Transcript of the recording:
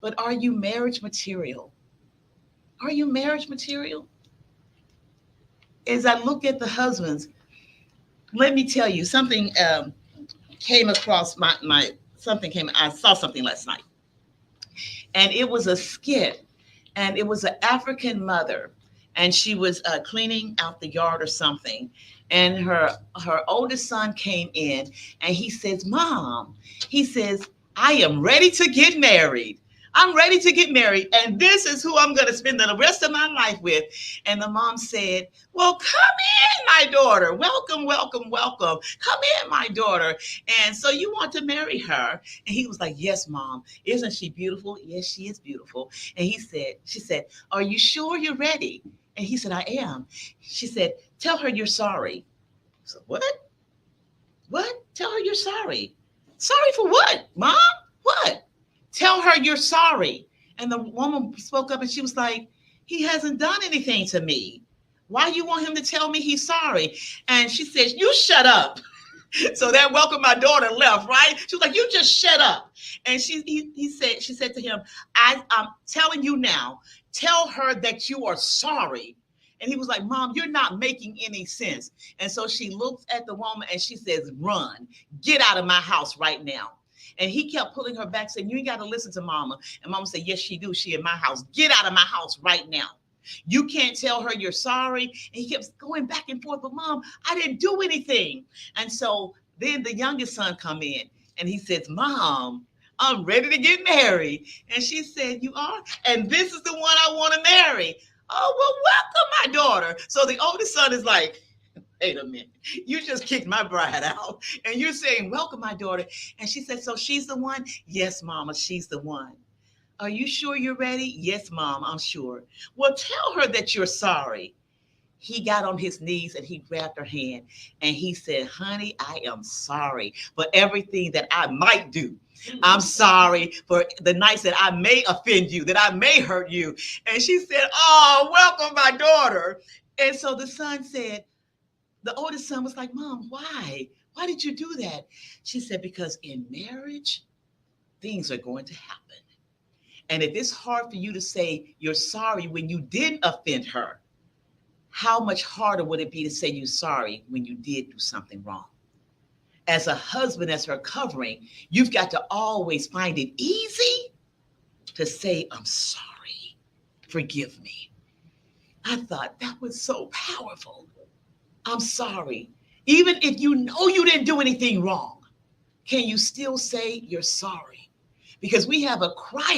but are you marriage material? Are you marriage material? As I look at the husbands, let me tell you something came across my something came. I saw something last night, and it was a skit, and it was an African mother, and she was cleaning out the yard or something, and her oldest son came in, and he says, "Mom," he says, "I am ready to get married. I'm ready to get married, and this is who I'm going to spend the rest of my life with." And the mom said, "Well, come in, my daughter. Welcome, welcome, welcome. Come in, my daughter. And so you want to marry her?" And he was like, "Yes, Mom. Isn't she beautiful?" "Yes, she is beautiful." And she said, "Are you sure you're ready?" And he said, "I am." She said, "Tell her you're sorry." So what? What? Tell her you're sorry. Sorry for what, Mom? What? Tell her you're sorry. And the woman spoke up and she was like, "He hasn't done anything to me. Why you want him to tell me he's sorry?" And she said, "You shut up." So that welcome my daughter left, right? She was like, "You just shut up." And she said to him, I'm telling you now, tell her that you are sorry. And he was like, "Mom, you're not making any sense." And so she looks at the woman and she says, "Run, get out of my house right now." And he kept pulling her back, saying, "You ain't got to listen to Mama." And Mama said, "Yes, she do. She in my house. Get out of my house right now. You can't tell her you're sorry." And he kept going back and forth, "But Mom, I didn't do anything." And so then the youngest son come in and he says, "Mom, I'm ready to get married." And she said, "You are? And this is the one I want to marry." "Oh, well, welcome, my daughter." So the oldest son is like, "Wait a minute, you just kicked my bride out and you're saying, 'Welcome, my daughter.'" And she said, "So she's the one?" "Yes, Mama, she's the one." "Are you sure you're ready?" "Yes, Mom, I'm sure." "Well, tell her that you're sorry." He got on his knees and he grabbed her hand and he said, "Honey, I am sorry for everything that I might do. I'm sorry for the nights that I may offend you, that I may hurt you." And she said, "Oh, welcome, my daughter." And so the son said, the oldest son was like, "Mom, why? Why did you do that?" She said, "Because in marriage, things are going to happen. And if it's hard for you to say you're sorry when you didn't offend her, how much harder would it be to say you're sorry when you did do something wrong?" As a husband, as her covering, you've got to always find it easy to say, "I'm sorry, forgive me." I thought that was so powerful. I'm sorry. Even if you know you didn't do anything wrong, can you still say you're sorry? Because we have a Christ